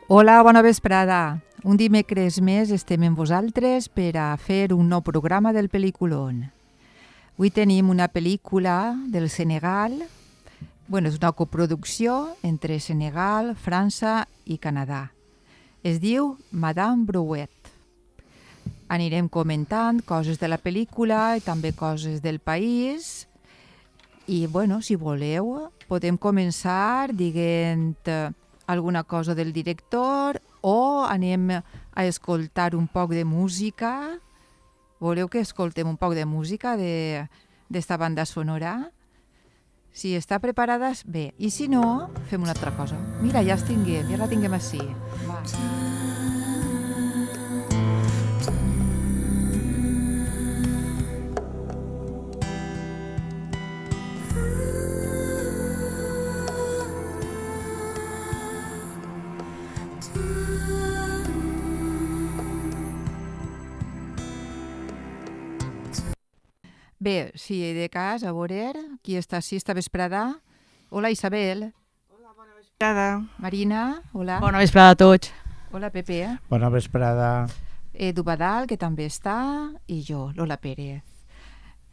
Hola, bona vesprada. Un dimecres més estem amb vosaltres per a fer un nou programa del Pel·lículon. Avui tenim una pel·lícula del Senegal. És una coproducció entre Senegal, França i Canadà. Es diu Madame Brouet. Anirem comentant coses de la pel·lícula i també coses del país. I, si voleu, podem començar dient alguna cosa del director o anem a escoltar un poc de música. Voleu que escoltem un poc de música d'esta banda sonora? Si està preparada, bé. I si no, fem una altra cosa. Mira, ja la tinguem així. Va. Bé, si de cas, a veure, qui està així esta vesprada? Hola, Isabel. Hola, bona vesprada. Marina, hola. Bona vesprada a tots. Hola, Pepe. Bona vesprada. Edu Badal, que també està, i jo, Lola Pérez.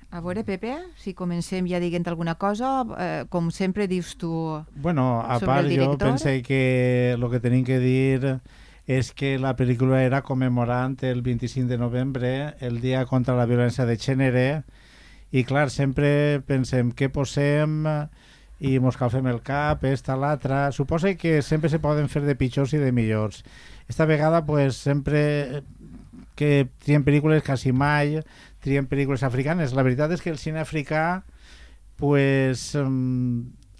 A veure, Pepe, si comencem ja dient alguna cosa, com sempre dius tu A sobre part el director. jo pensé que el que tenim que dir és que la pel·lícula era commemorant el 25 de novembre, el Dia contra la Violència de Gènere, i clar, sempre pensem què posem i mos calfem el cap, esta, l'altra. Suposa que sempre se poden fer de pitjors i de millors. Esta vegada, sempre que triem pel·lícules, quasi mai triem pel·lícules africanes. La veritat és que el cine africà,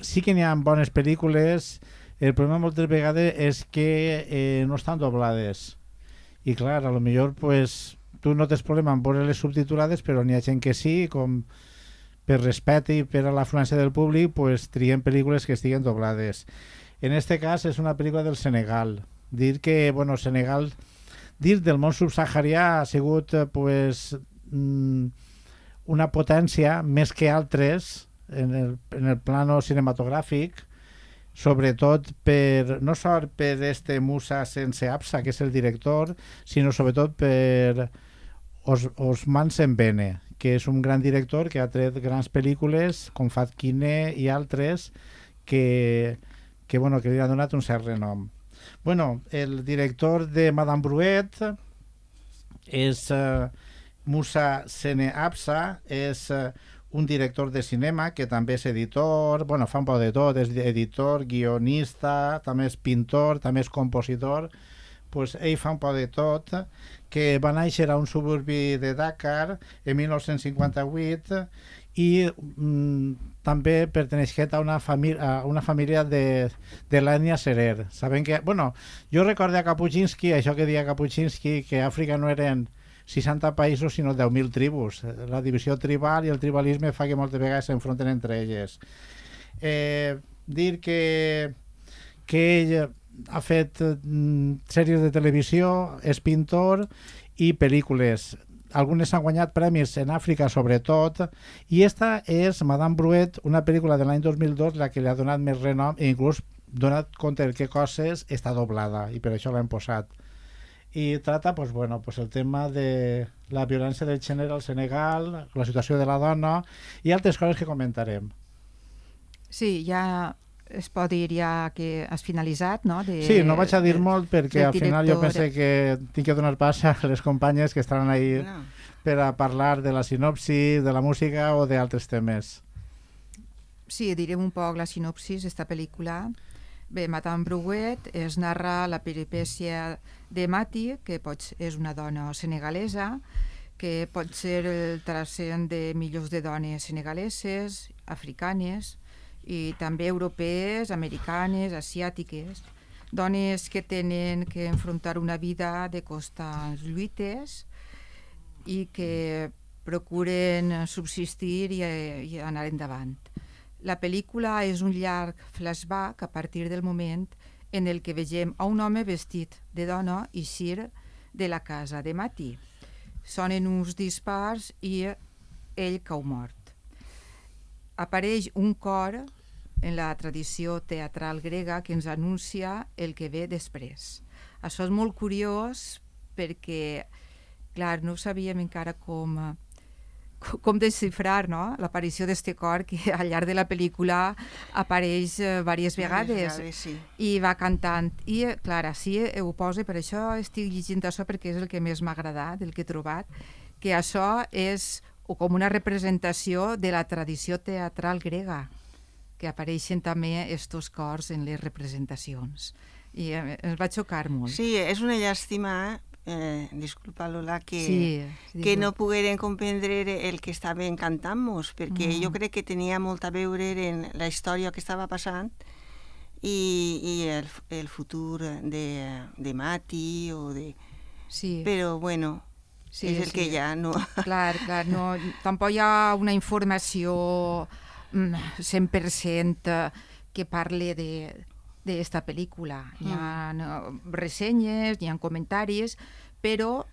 sí que n'hi ha bones pel·lícules. El problema moltes vegades és que no estan doblades. I clar, a lo millor, tu no tens problema en veure les subtitulades, però n'hi ha gent que sí, com per respecte i per a l'afluència del públic, triem pel·lícules que estiguen doblades. En este cas és una pel·lícula del Senegal. Dir que, Senegal, dir del món subsaharià ha sigut una potència més que altres en el plano cinematogràfic, sobretot no sol per este Moussa Sense Absa, que és el director, sinó sobretot per Ousmane Sembene, que és un gran director que ha tret grans pel·lícules com Fat Kine i altres que li han donat un cert renom. El director de Madame Brouet és Moussa Sene Absa, és un director de cinema que també és editor, fa un poc de tot, és editor, guionista, també és pintor, també és compositor. Ell fa un poc de tot, que va néixer a un suburbi de Dakar en 1958 i també perteneixia a una família de l'ètnia Serer. Saben que, jo recordo a Kapuscinski, això que deia Kapuscinski, que Àfrica no eren 60 països sinó 10.000 tribus. La divisió tribal i el tribalisme fa que moltes vegades s'enfronten entre elles. Dir que ell ha fet sèries de televisió, és pintor i pel·lícules. Algunes han guanyat premis en Àfrica sobretot, i esta és Madame Brouet, una pel·lícula de l'any 2002 la que li ha donat més renom i inclús donat compte de què coses està doblada i per això l'hem posat. I trata el tema de la violència de gènere al Senegal, la situació de la dona i altres coses que comentarem. Sí, ja es pot dir ja que has finalitzat, no? Sí, no vaig a dir molt perquè al final jo penso que tinc que donar pas a les companyes que estaran ahí per a parlar de la sinopsi, de la música o d'altres temes. Sí, direm un poc la sinopsis d'esta pel·lícula. Bé, Madame Brouet es narra la peripècia de Mati, que és una dona senegalesa, que pot ser el trascend de milions de dones senegaleses, africanes, i també europees, americanes, asiàtiques, dones que tenen que enfrontar una vida de constants lluites i que procuren subsistir i anar endavant. La pel·lícula és un llarg flashback a partir del moment en el que vegem a un home vestit de dona eixir de la casa de Mati. Sonen uns dispars i ell cau mort. Apareix un cor en la tradició teatral grega que ens anuncia el que ve després. Això és molt curiós perquè, clar, no sabíem encara com desxifrar, no?, l'aparició d'este cor que al llarg de la pel·lícula apareix diverses vegades sí. i va cantant. I, clar, així ho posa, per això estic llegint això perquè és el que més m'ha agradat, el que he trobat, que això és com una representació de la tradició teatral grega, que apareixen també estos cors en les representacions. I ens va xocar molt. Sí, és una llàstima, disculpa Lola, que sí, no pogueren comprendre el que estaven cantant-nos, perquè jo crec que tenia molt a veure en la història que estava passant i el futur de Mati o de... Sí. Però bueno, sí, és el que hi ha, no? Clar, no, tampoc hi ha una informació 100% que parli d'esta pel·lícula. Hi ha ressenyes, hi ha comentaris, però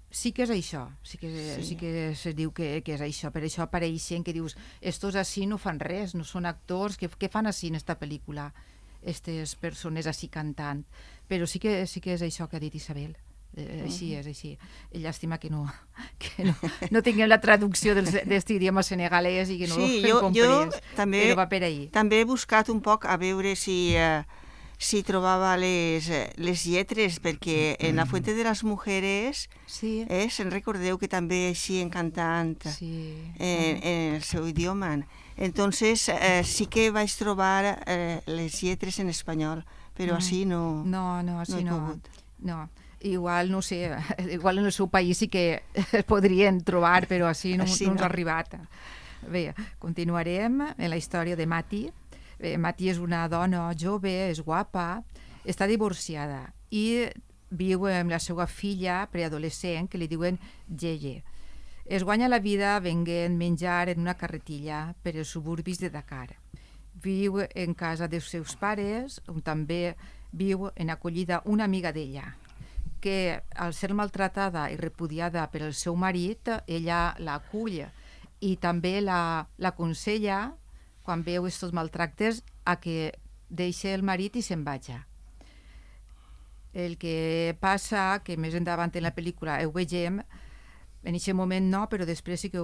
sí que és això, sí que se diu que és això. Per això apareixen que dius, estos així no fan res, no són actors, què fan així en esta pel·lícula, aquestes persones així cantant? Però sí que és això que ha dit Isabel. Així és, així. Llàstima que no tinguem la traducció d'aquest idioma senegalès i que no ho comprés, però va per ahí. També he buscat un poc a veure si trobava les lletres, perquè en La Fuente de las Mujeres se'n recordeu que també així cantant en el seu idioma. Entonces sí que vaig trobar les lletres en espanyol, però així no he pogut. No. Igual, no sé, igual en el seu país sí que es podrien trobar, però així no ens ha arribat. Bé, continuarem en la història de Mati. Bé, Mati és una dona jove, és guapa, està divorciada i viu amb la seva filla preadolescent, que li diuen Yeye. Es guanya la vida venent menjar en una carretilla per els suburbis de Dakar. Viu en casa dels seus pares, on també viu en acollida una amiga d'ella, que al ser maltratada i repudiada per el seu marit, ella l'acull i també l'aconsella, quan veu aquests maltractes, a que deixi el marit i se'n vagi. El que passa, que més endavant en la pel·lícula ho vegem, en aquest moment no, però després sí que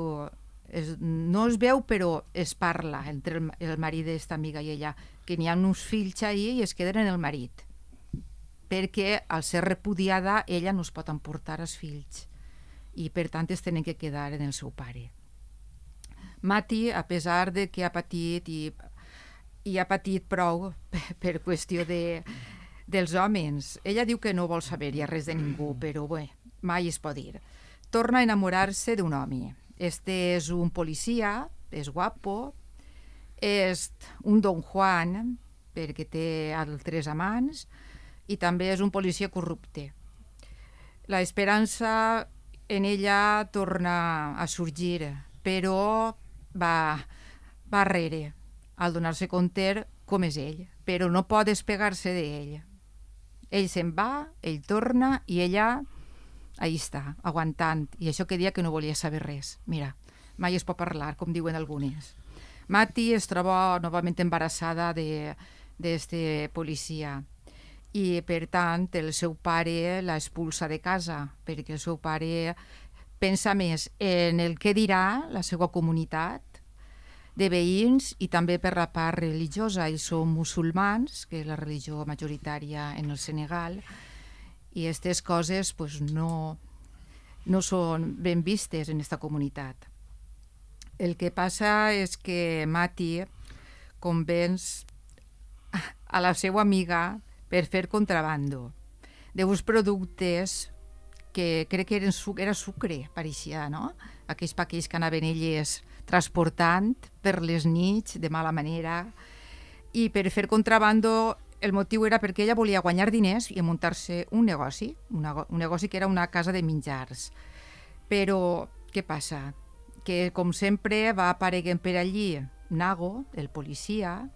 no es veu, però es parla entre el marit d'esta amiga i ella, que n'hi ha uns fills ahí i es queden en el marit, perquè al ser repudiada ella no es pot emportar els fills i per tant es tenen que quedar en el seu pare. Mati, a pesar de que ha patit i ha patit prou per qüestió dels homes, ella diu que no vol saber-hi res de ningú, però bé, mai es pot dir. Torna a enamorar-se d'un home. Este és un policia, és guapo, és un Don Juan, perquè té altres amants, i també és un policia corrupte. La esperança en ella torna a sorgir, però va arrere al donar-se compte com és ell, però no pot despegar-se d'ell. Ell se'n va, ell torna i ella ahí està, aguantant, i això que dia que no volia saber res. Mira, mai es pot parlar, com diuen algunes. Mati es troba novament embarassada d'este policia i, per tant, el seu pare l'expulsa de casa, perquè el seu pare pensa més en el que dirà la seva comunitat de veïns i també per la part religiosa. Ells són musulmans, que és la religió majoritària en el Senegal, i aquestes coses no són ben vistes en aquesta comunitat. El que passa és que Mati convenç a la seva amiga per fer contrabando d'uns productes que crec que era sucre, pareixia, no? Aquells paquets que anaven elles transportant per les nits de mala manera, i per fer contrabando el motiu era perquè ella volia guanyar diners i muntar-se un negoci que era una casa de menjars. Però què passa? Que, com sempre, va apareguent per allí Nago, el policia,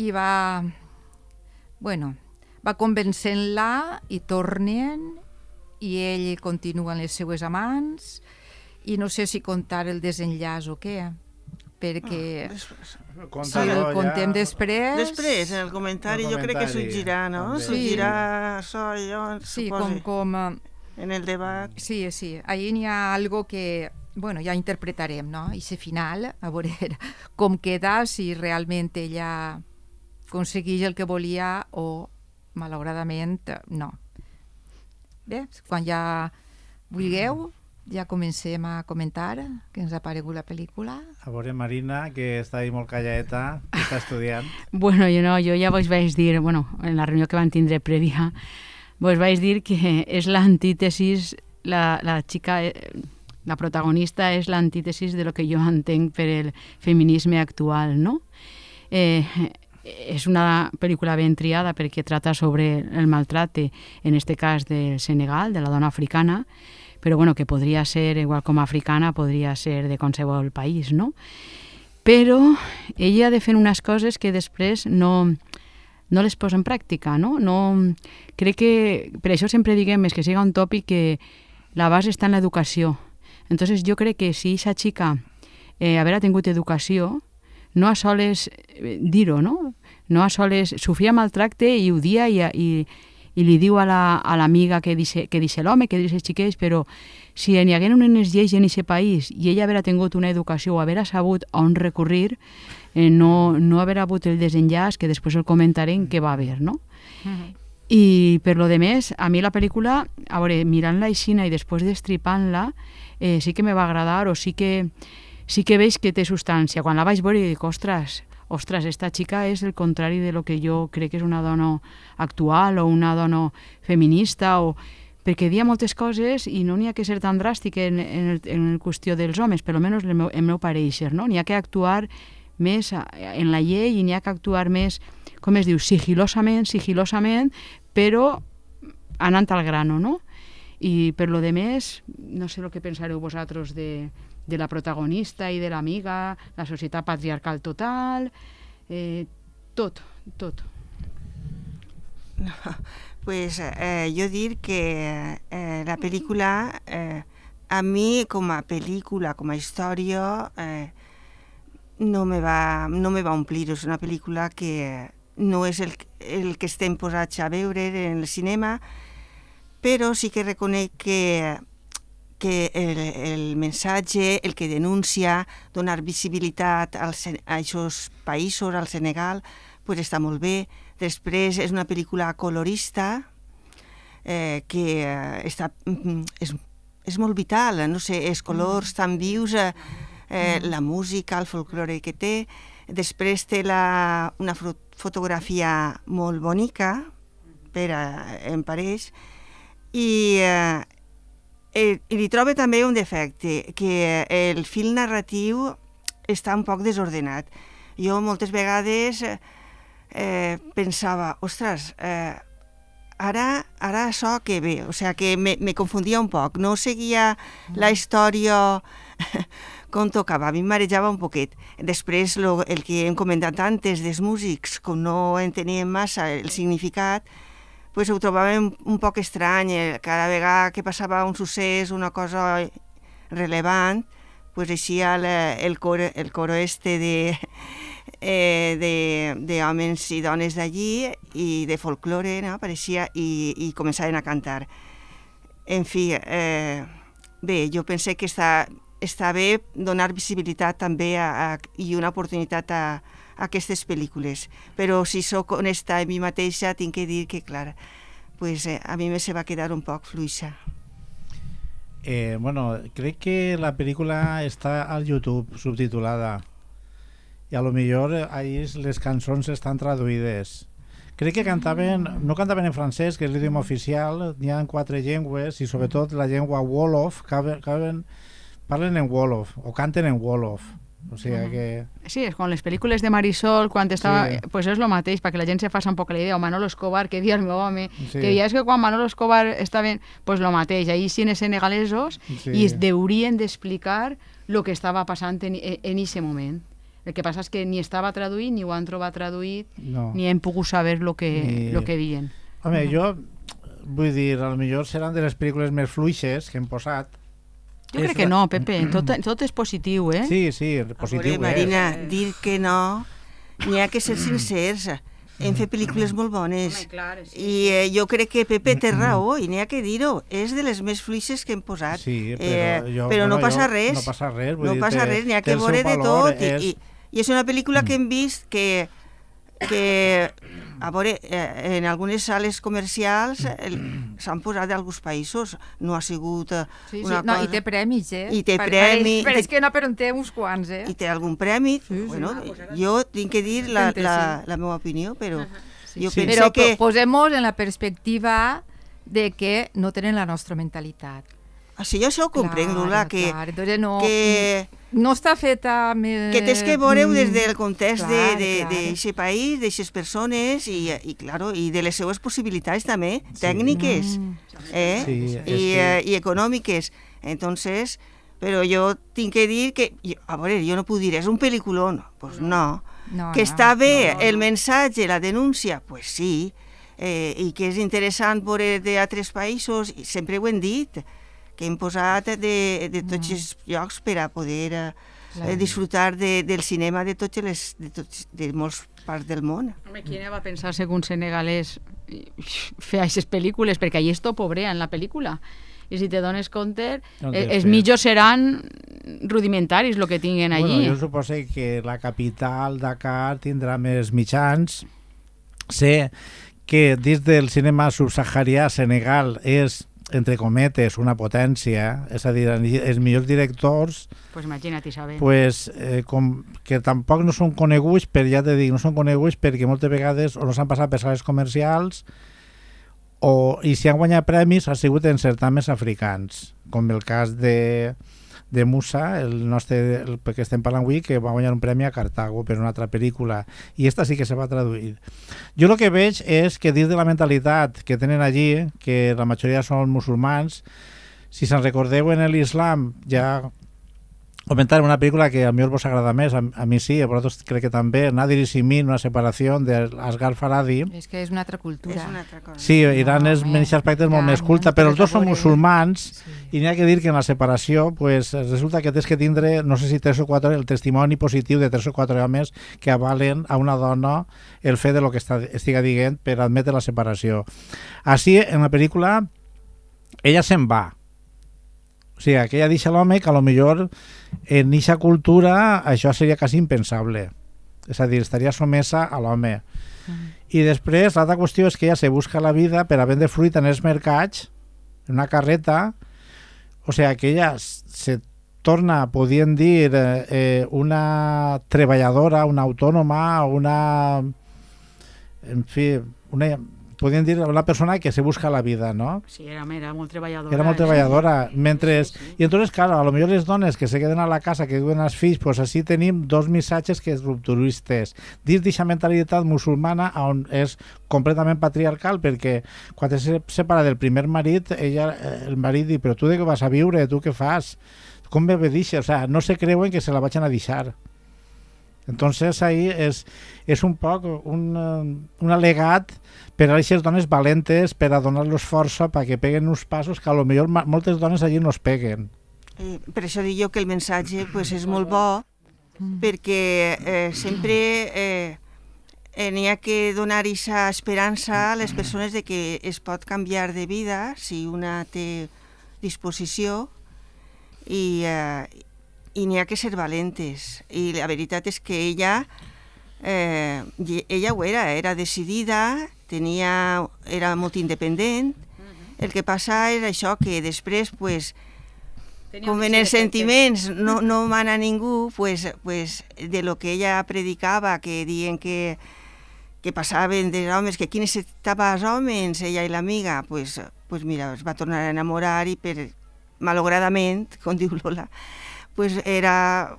i va convencent-la i tornen, i ell continua amb les seues amants, i no sé si contar el desenllaç o què. perquè el contem després... Després, en el comentari, jo crec que sorgirà, no? Sorgirà això, jo suposo. Sí, com... En el debat. Sí, ahí n'hi ha algo que, bueno, ja interpretarem, no? I ese final, a veure com queda, si realment ella aconsegueix el que volia o, malauradament, no. Bé, quan ja vulgueu, ja comencem a comentar què ens ha paregut la pel·lícula. A veure, Marina, que està ahí molt calladeta, que està estudiant. Bueno, jo ja vos vaig dir, bueno, en la reunió que van tindre prèvia, vos vaig dir que és l'antítesis, la xica, la protagonista és l'antítesis de lo que jo entenc per el feminisme actual, no? És una pel·lícula ben triada perquè trata sobre el maltracte, en este cas del Senegal, de la dona africana, però bueno, que podria ser, igual com africana, podria ser de qualsevol país, no? Però ella ha de fer unes coses que després no les posa en pràctica, no? Crec que, per això sempre diguem, és que siga un tòpic, que la base està en l'educació. Entonces jo crec que si aquesta xica haver tingut educació, no a soles dir-ho, no? No a soles sofria maltracte i ho dia i li diu a l'amiga que dice l'home, que dice els xiquets, però si n'hi hagués unes lleis en aquest país i ella haver tingut una educació o haver sabut on recurrir, no haver hagut el desenllaç que després el comentarem que va haver, no? I per lo demés, a mi la pel·lícula, a veure, mirant-la aixina i després destripant-la, sí que me va agradar, o sí que veig que té substància. Quan la vaig veure dic, ostres, esta xica és el contrari de lo que jo crec que és una dona actual o una dona feminista, perquè dia moltes coses i no n'hi ha que ser tan dràstic en qüestió dels homes, per almenys el meu pareixer, no? N'hi ha que actuar més en la llei i n'hi ha que actuar més, com es diu, sigilosament, però anant al grano, no? I per lo demés, no sé el que pensareu vosaltres de la protagonista i de l'amiga, la societat patriarcal total, tot. No, pues jo dir que la pel·lícula, a mi com a pel·lícula, com a història, no me va omplir. És una pel·lícula que no és el que estem posats a veure en el cinema, però sí que reconec que el missatge, el que denuncia, donar visibilitat a aquests països, al Senegal, pues està molt bé. Després és una pel·lícula colorista que és molt vital, no sé, els colors tan vius, la música, el folklore que té. Després té una fotografia molt bonica, em pareix, i li trobo també un defecte, que el fil narratiu està un poc desordenat. Jo moltes vegades pensava, ostres, ara això què ve? O sigui, que me confundia un poc, no seguia la història com tocava, a mi em marejava un poquet. Després, el que hem comentat antes dels músics, com no enteníem massa el significat, pues ho trobàvem un poc estrany. Cada vegada que passava un succés, una cosa rellevant, pues eixia el coro d'homes i dones d'allí i de folklore, no? Apareixia i començaven a cantar. En fi, bé, jo penso que està bé donar visibilitat també i una oportunitat a aquestes pel·lícules, però si sóc honesta a mi mateixa tinc que dir que, clar, pues, a mi se va quedar un poc fluixa. Bueno, crec que la pel·lícula està al YouTube subtitulada i a lo millor ahí les cançons estan traduïdes. Crec que no cantaven en francès, que és l'idioma oficial, n'hi ha 4 llengües i sobretot la llengua Wolof, parlen en Wolof o canten en Wolof. O sigui que... Sí, és com les pel·lícules de Marisol, quan estava... Sí. Pues és el mateix, perquè la gent se faci un poc la idea. O Manolo Escobar, que dia el meu home, sí. Que dia és que quan Manolo Escobar estava... Pues lo mateix, ahí cines senegalesos, sí. I es deurien d'explicar el que estava passant en aquest moment. El que passa és que ni estava traduït, ni ho han trobat traduït, no. Ni hem pogut saber el que diuen. Home, jo vull dir, potser seran de les pel·lícules més fluixes que hem posat, Jo crec que no, Pepe, tot és positiu, eh? Sí, positiu és. Marina, dir que no, n'hi ha que ser sincers. Hem fet pel·lícules molt bones. Home, clar, sí. I jo crec que Pepe té raó, i n'hi ha que dir-ho. És de les més fluixes que hem posat. Sí, però no passa res. No passa res. No passa res, n'hi ha que veure de tot. I és una pel·lícula que hem vist que a veure, en algunes sales comercials s'han posat d'alguns països, no ha sigut una cosa... No, i té premis, I té premi... Però és que no, però en té uns quants, I té algun premi. Bueno, jo tinc que dir la meva opinió, però jo penso que... Però posem-nos en la perspectiva de que no tenen la nostra mentalitat. Sí, jo això ho comprenc, Lola, que no està feta... Que tens que veure des del context d'aquest país, d'aquestes persones i de les seues possibilitats també, tècniques i econòmiques. Entonces, però jo tinc que dir que, a veure, jo no puc dir, és un pel·lículon, doncs no. Que està bé el missatge, la denúncia, doncs sí, i que és interessant veure d'altres països, sempre ho hem dit, que hem posat de tots els llocs per a poder disfrutar del cinema de moltes parts del món. Home, qui va pensar, segons senegalès, fer aquestes pel·lícules? Perquè allà és tot pobrea en la pel·lícula. I si te dones compte, els mitjos seran rudimentaris el que tinguen allí. Jo suposo que la capital, Dakar, tindrà més mitjans. Sé que dins del cinema subsaharià, Senegal és, entre cometes, una potència, és a dir, els millors directors imagina't, Isabel, que tampoc no són coneguts, però ja te dic, no són coneguts perquè moltes vegades o no s'han passat per sales comercials i si han guanyat premis ha sigut en certàmens africans, com el cas de Musa, el que estem parlant avui, que va guanyar un premi a Cartago per una altra pel·lícula, i esta sí que se va traduir. Jo el que veig és que dins de la mentalitat que tenen allí, que la majoria són musulmans, si se'n recordeu en l'islam, ja comentar una pel·lícula que a mi vos agrada més, a mi sí, a vosaltres crec que també, Nadir i Simin, una separació d'Asghar Farhadi. És que és una altra cultura. Sí, Iran és en aquest aspecte molt més culta, però els dos són musulmans i n'hi ha que dir que en la separació resulta que tens que tindre, no sé si 3 o 4, el testimoni positiu de 3 o 4 homes que avalen a una dona el fet de lo que estiga dient per admetre la separació. Així, en la pel·lícula, ella se'n va. O sigui, que ella deixa l'home que potser en aquesta cultura això seria quasi impensable. És a dir, estaria somesa a l'home. I després, l'altra qüestió és que ella se busca la vida per a vendre fruita en els mercats, en una carreta, o sigui, que ella se torna, podríem dir, una treballadora, una autònoma, en fi, podríem dir una persona que se busca la vida, ¿no? Sí, era molt treballadora. Era molt treballadora. I entonces, claro, a lo millor les dones que se queden a la casa, que duen els fills, pues així tenim dos missatges que és rupturistes. Dins d'aquesta mentalitat musulmana on és completament patriarcal, perquè quan se separa del primer marit, el marit diu, però tu de què vas a viure? Tu què fas? Com me deixes? O sea, no se creuen que se la vagin a deixar. Entonces ahí és un poc un al·legat per a aquestes dones valentes, per a donar-los força perquè peguen uns passos que a lo millor moltes dones allí no es peguen. Per això dic jo que el missatge és molt bo, perquè sempre n'hi ha que donar aquesta esperança a les persones de que es pot canviar de vida si una té disposició i n'hi ha que ser valentes. I la veritat és que ella ho era decidida, era molt independent. El que passa és això, que després, com en els sentiments no mana ningú, de lo que ella predicava, que diuen que passaven dels homes, que qui necessitava els homes, ella i l'amiga, mira, es va tornar a enamorar i malauradament, com diu Lola, era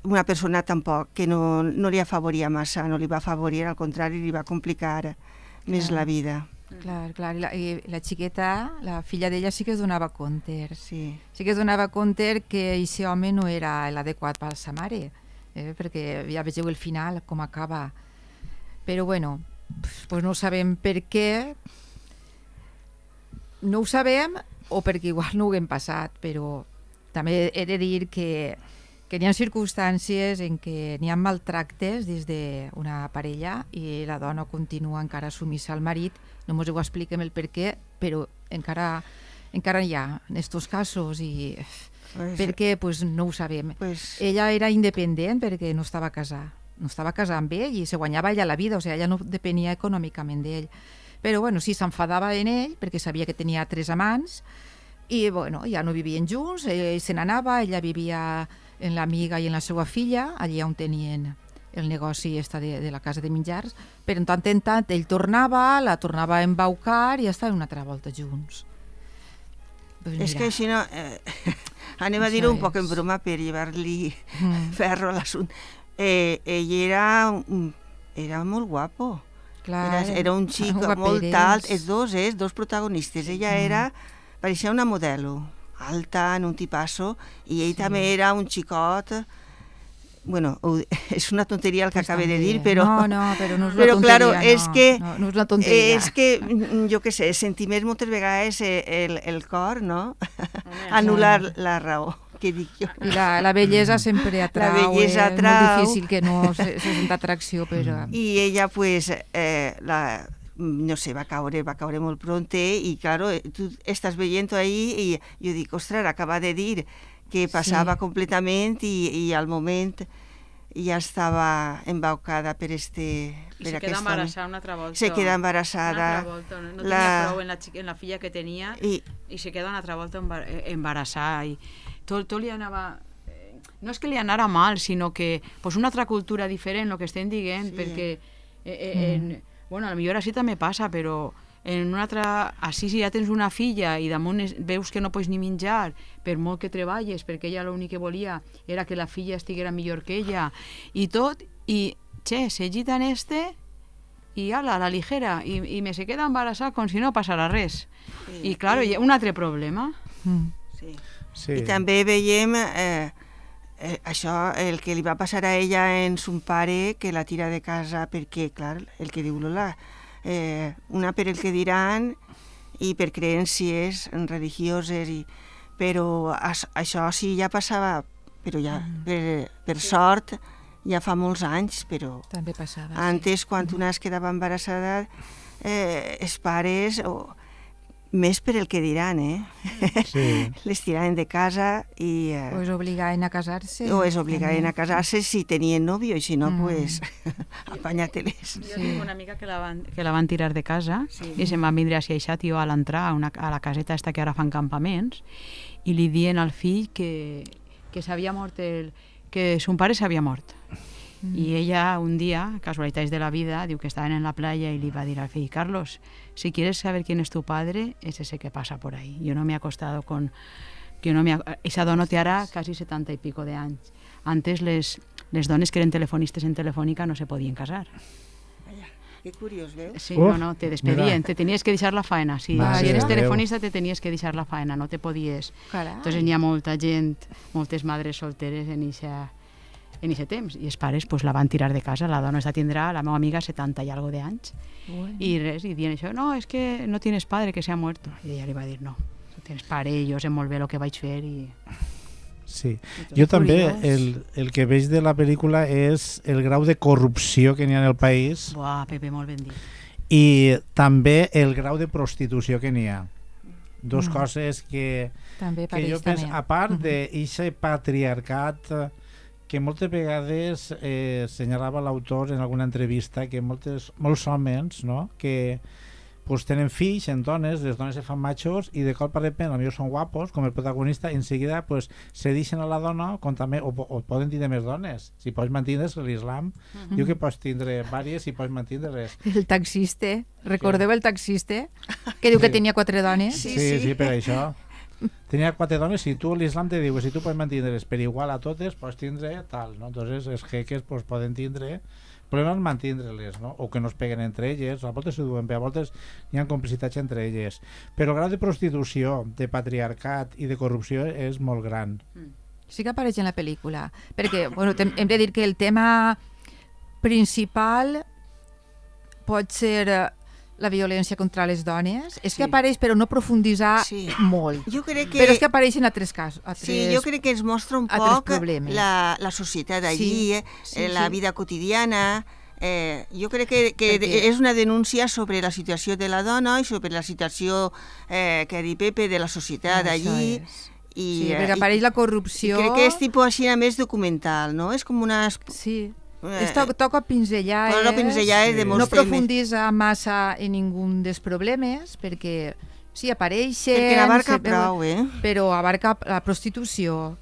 una persona tampoc que no li afavoria massa, no li va afavorir, al contrari, li va complicar més la vida. Clar, i la xiqueta, la filla d'ella sí que es donava compte. Sí que es donava compte que aquest home no era l'adequat per sa mare, perquè ja vegeu el final, com acaba. Però bueno, no sabem per què, no ho sabem, o perquè igual no ho hem passat, però també he de dir que hi ha circumstàncies en què n'hi ha maltractes dins d'una parella i la dona continua encara submissa al marit. No mos ho expliquem el per què, però encara hi ha en aquests casos i per què pues, no ho sabem. Ella era independent perquè no estava casada. No estava casada amb ell i se guanyava ella la vida, o sigui, ella no depenia econòmicament d'ell. Però bueno, sí, s'enfadava en ell perquè sabia que tenia 3 amants i bueno, ja no vivien junts, ell se n'anava, ella vivia en l'amiga i en la seva filla, allí on tenien el negoci de la casa de menjars, però en tant en tant ell tornava, la tornava a embaucar i estaven una altra volta junts. Pues és que així no... anem a dir-ho un poc en broma per llevar-li ferro a l'assumpte. Ell era molt guapo. Clar, era un xic molt alt, dos protagonistes. Ella pareixia una modelo, alta, en un tipasso, i ell també era un xicot. Bueno, és una tonteria el que acabé de dir, però... No, però no és una tonteria, claro, no és una tonteria. És que, jo què sé, sentiments moltes vegades el cor, no? Anul·lar la raó. Que dic jo. I la bellesa sempre atrau, la bellesa és molt difícil que no se sent atracció, però... I ella, pues, no sé, va caure molt pronte i, claro, tu estàs veient-ho ahí i jo dic, ostres, acaba de dir que passava completament i al moment ja estava embaucada per I se queda embarassada una altra volta. Se queda embarassada. Una altra volta. No tenia prou en la filla que tenia i se queda una altra volta embarassada. I tot li anava... No és que li anara mal, sinó que pues, una altra cultura diferent, el que estem dient, perquè... bueno, potser així també passa, però en una altra... Així si ja tens una filla i damunt veus que no pots ni menjar per molt que treballes, perquè ella l'únic que volia era que la filla estiguera millor que ella i tot, i se gita en i ala, la ligera, i me se queda embarassada com si no passara res. I clar, un altre problema. I també veiem això, el que li va passar a ella en son pare, que la tira de casa perquè, clar, el que diu Lola, una per el que diran i per creències religioses, però això sí ja passava, però ja per sort ja fa molts anys, però també passava, antes quan una es quedava embarassada els pares més per el que diran, les tiraven de casa i... O es obligaven a casar-se. O es obligaven a casar-se si tenien nòvio, i si no, pues, apanya-te-les. Jo tinc una amiga que la van tirar de casa i se'n van vindre a Aixà, tio, a l'entrar a la caseta esta que ara fan campaments, i li dien al fill que s'havia mort, que son pare s'havia mort. Y ella un día, casualidades de la vida, diu que estaban en la playa y le iba a decir al fill, Carlos, si quieres saber quién es tu padre, es ese que pasa por ahí. Yo no me he acostado con... Esa dona té ara quasi 70 i pico de anys. Antes les dones que eren telefonistes en Telefònica no se podien casar. Que curiós, veus? Sí, no, te despedien, te tenies que deixar la faena. Si eres telefonista te tenies que deixar la faena, no te podies. Entonces hi ha molta gent, moltes madres solteres en aquest temps, i els pares pues, la van tirar de casa. La dona tindrà, la meva amiga, 70 i algo de anys, i res, i dient això, no, és que no tienes padre, que se ha muerto. I ella li va dir, no, tu tienes pare, i jo sé molt bé el que vaig fer. Sí, jo també, el que veig de la pel·lícula és el grau de corrupció que n'hi ha en el país. Buah, Pepe, molt ben dit. I també el grau de prostitució que n'hi ha. Dos coses que jo penso, a part d'aquest patriarcat que moltes vegades senyalava l'autor en alguna entrevista, que molts homes, no?, que pues, tenen fills en dones, les dones se fan machos i de cop de repente, potser són guapos, com el protagonista, i en seguida pues, se deixen a la dona, com també, o poden tindre més dones. Si pots mantenir l'islam, diu que pots tindre vàries i pots mantenir-les. El taxista, recordeu el taxista, que diu que tenia 4 dones? Sí, per això. Tenia 4 dones i tu l'islam te diu que si tu pots mantenir-les per igual a totes, pots tindre tal, no? Entonces els jeques pues, poden tindre, però no mantenir-les, no? O que no es peguen entre elles, a voltes se duen bé, a voltes hi ha complicitats entre elles, però el grau de prostitució, de patriarcat i de corrupció és molt gran. Sí que apareix en la pel·lícula, perquè bueno, hem de dir que el tema principal pot ser la violència contra les dones. És que apareix, però no profunditzar molt. Jo crec que... Però és que apareixen altres casos. Sí, jo crec que ens mostra un poc la societat allí, la vida quotidiana. Jo crec que és una denúncia sobre la situació de la dona i sobre la situació caripepe de la societat allí. Sí, perquè apareix la corrupció... Crec que és tipus així més documental, no? És com una... Sí. Toca pinzellar, no profunditza massa en ningú dels problemes, perquè sí, apareixen... Perquè n'abarca prou, però abarca la prostitució,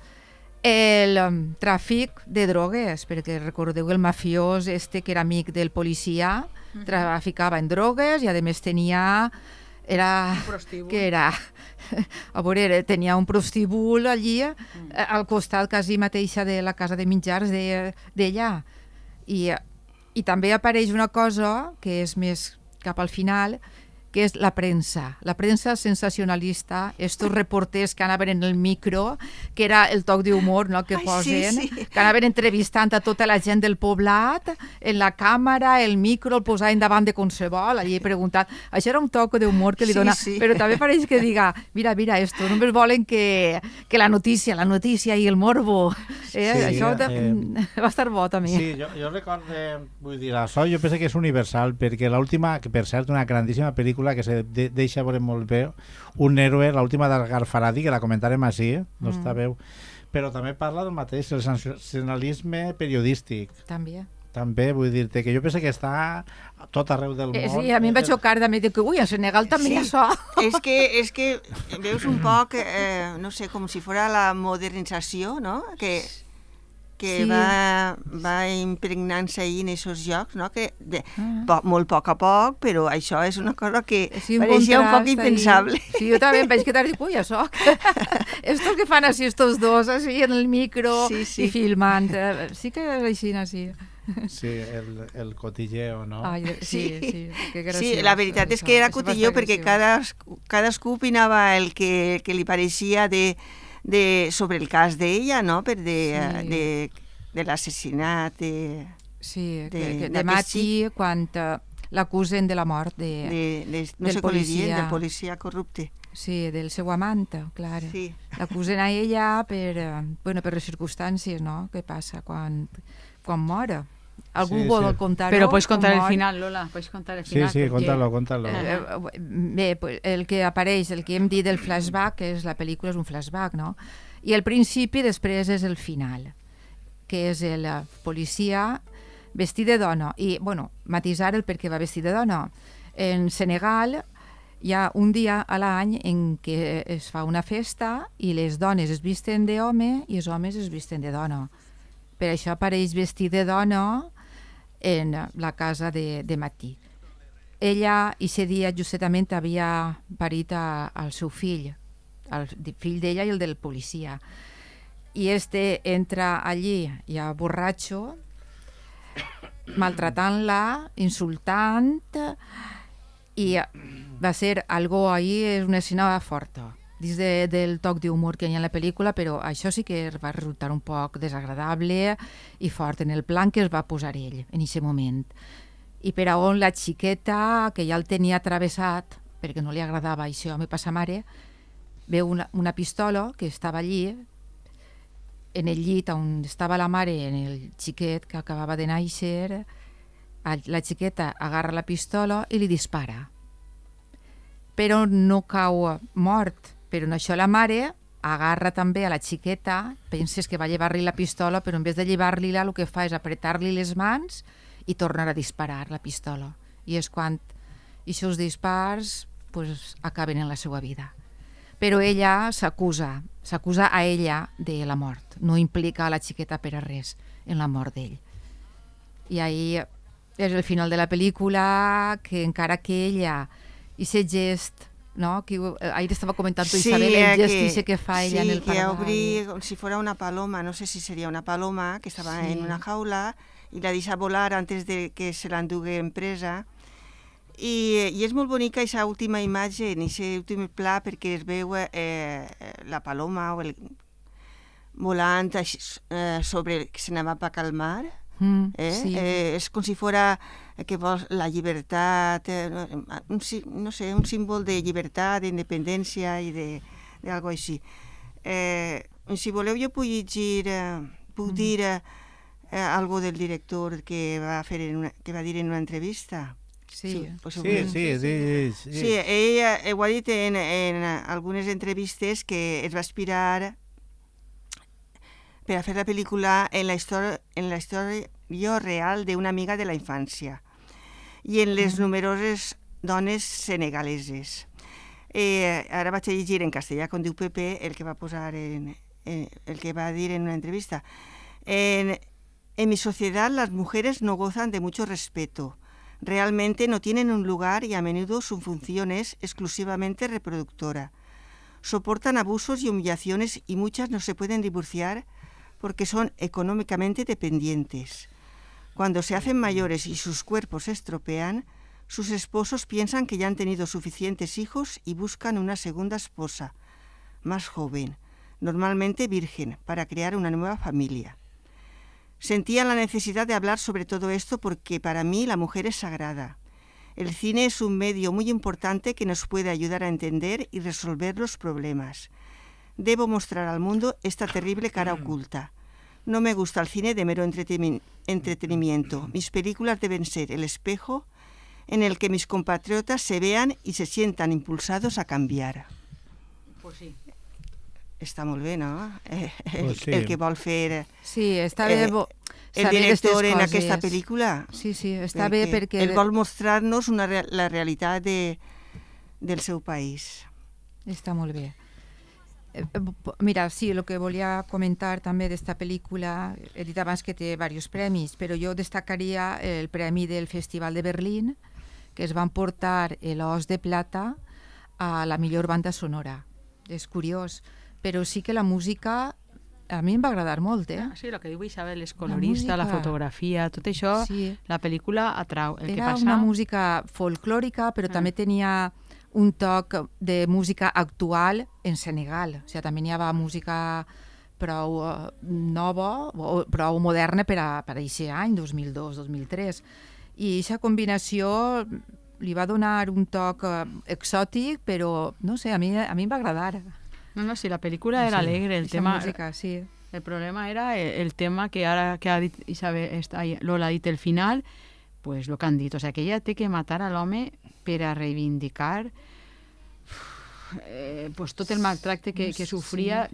el tràfic de drogues, perquè recordeu el mafiós que era amic del policia, traficava en drogues i a més tenia... tenia un prostíbul allí al costat quasi mateixa de la casa de menjars d'ella. I també apareix una cosa que és més cap al final, que és la premsa sensacionalista, estos reporters que anaven en el micro, que era el toc d'humor, no?, que posen, que anaven entrevistant a tota la gent del poblat, en la càmera, el micro, el posaven davant de qualsevol, allí he preguntat, això era un toc d'humor que li dona, però també pareix que diga, mira, esto, només volen que la notícia i el morbo, això va estar bo també. Sí, jo recordo, vull dir, això jo penso que és universal, perquè l'última, que per cert, una grandíssima pel·lícula que se deixa veure molt bé, Un héroe, l'última d'Edgar Faradi, que la comentarem així, no està veu, però també parla del mateix, el sensacionalisme periodístic. També, vull dir-te, que jo penso que està a tot arreu del món. Sí, a mi em va xocar també, que ui, a Senegal també hi ha això. És que veus un poc, no sé, com si fos la modernització, no?, que va impregnant-se ahir en aquests jocs, no? Que molt a poc, però això és una cosa que pareixia un poc impensable. Sí, jo també em vaig quedar i dic, ui, això, estos que fan així, estos dos, així, en el micro, i filmant, sí que és així, així. Sí, el cotilleo, no? Sí, la veritat és que era cotilleo perquè cadascú opinava el que li pareixia sobre el cas d'ella, no?, de l'assassinat de Mati, quan l'acusen de la mort del policia. Del policia corrupte. Sí, del seu amant, clar. L'acusen a ella per les circumstàncies, no?, que passa quan mora. Algú vol contar-ho? Però pots contar el final, Lola, pots contar el final. Sí, contalo. Bé, el que apareix, el que hem dit del flashback, que és la pel·lícula és un flashback, no? I el principi després és el final, que és el policia vestit de dona. I, matisar el per què va vestit de dona. En Senegal hi ha un dia a l'any en què es fa una festa i les dones es visten d'home i els homes es visten de dona. Per això apareix vestit de dona en la casa de Mati. Ella, aquest dia, justament, havia parit al seu fill, el fill d'ella i el del policia. I entra allí, ja borratxo, maltratant-la, insultant, i va ser algo ahí, és una escena forta, dins del toc d'humor que hi ha en la pel·lícula, però això sí que va resultar un poc desagradable i fort en el plan que es va posar ell en aquest moment. I per a on la xiqueta, que ja el tenia travessat, perquè no li agradava això a mi passa mare, veu una pistola que estava allí, en el llit on estava la mare, en el xiquet que acabava de néixer, la xiqueta agarra la pistola i li dispara. Però no cau mort. Però en això la mare agarra també a la xiqueta, penses que va llevar-li la pistola, però en vez de llevar-li-la el que fa és apretar-li les mans i tornar a disparar la pistola. I és quan aquests dispars acaben en la seva vida. Però ella s'acusa a ella de la mort, no implica a la xiqueta per a res en la mort d'ell. I ahí és el final de la pel·lícula, que encara que ella, aquest gest, no? Ahir estava comentant tu, Isabel, el gest que fa ella en el Paraguay. Sí, que obri com si fuera una paloma, no sé si seria una paloma, que estava en una jaula i la deixa volar antes de que se l'endugui en presa. I és molt bonica aquesta última imatge, en aquest últim pla, perquè es veu la paloma volant sobre que se n'anava cap al mar. És com si fos que vol la llibertat, no sé, un símbol de llibertat, d'independència i d'algo així. Si voleu, jo puc dir algo del director que va dir en una entrevista. Sí, ell ho ha dit en algunes entrevistes que es va inspirar per a fer la pel·lícula en la història real d'una amiga de la infància i en les numeroses dones senegaleses. Ara vaig a llegir en castellà, com diu Pepe, el que va posar el que va dir en una entrevista. En mi sociedad las mujeres no gozan de mucho respeto. Realmente no tienen un lugar y a menudo su función es exclusivamente reproductora. Soportan abusos y humillaciones y muchas no se pueden divorciar porque son económicamente dependientes. Cuando se hacen mayores y sus cuerpos se estropean, sus esposos piensan que ya han tenido suficientes hijos y buscan una segunda esposa, más joven, normalmente virgen, para crear una nueva familia. Sentía la necesidad de hablar sobre todo esto porque para mí la mujer es sagrada. El cine es un medio muy importante que nos puede ayudar a entender y resolver los problemas. Debo mostrar al mundo esta terrible cara oculta. No me gusta el cine de mero entretenimiento. Mis películas deben ser el espejo en el que mis compatriotas se vean y se sientan impulsados a cambiar. Pues sí. Està molt bé, no? El que vol fer està bé, el director en aquesta pel·lícula. Sí, està bé perquè... Ell vol mostrar-nos la realitat del seu país. Està molt bé. Mira, sí, el que volia comentar també d'esta pel·lícula, he dit abans que té diversos premis, però jo destacaria el premi del Festival de Berlín, que es van portar l'Os de Plata a la millor banda sonora. És curiós, però sí que la música a mi em va agradar molt, Sí, el que diu Isabel, és colorista, la fotografia, tot això, la pel·lícula atrau. Era una música folclòrica, però també tenia un toc de música actual en Senegal. O sigui, també hi havia música prou nova, prou moderna per a aquest any, 2002-2003. I aquesta combinació li va donar un toc exòtic, però, no sé, a mi em va agradar. No, sí, la pel·lícula era alegre, el tema... música, sí. El problema era el tema que ara que ha dit Isabel, Lola ha dit el final, pues lo que han dit, o sea, que ella té que matar a l'home per a reivindicar pues tot el maltracte que sofria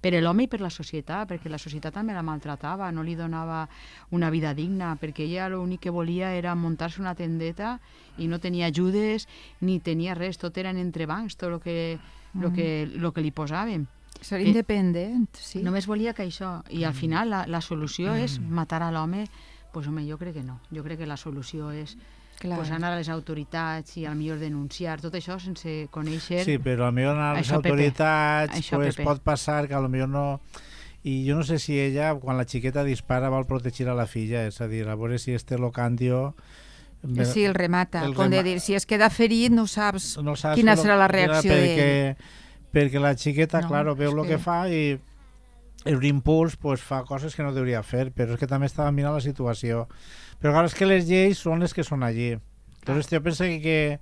per l'home i per la societat, perquè la societat també la maltratava, no li donava una vida digna, perquè ella l'únic que volia era muntar-se una tendeta i no tenia ajudes ni tenia res, tot eren entrebancs, tot el que li posàvem. Ser independent, sí. Només volia que això, i al final la solució és matar a l'home. Pues home, jo crec que no. Jo crec que la solució és anar a les autoritats i al millor denunciar, tot això sense conèixer... Sí, però al millor anar a les autoritats pot passar que al millor no... I jo no sé si ella, quan la xiqueta dispara, vol protegir a la filla, és a dir, a veure si este locandio... Sí, el remata. Com de dir, si es queda ferit no saps quina serà la reacció d'ell. Perquè la xiqueta, claro, veu el que fa i un impuls fa coses que no hauria fer, però és que també estava mirant la situació. Però clar, és que les lleis són les que són allí. Entonces jo penso que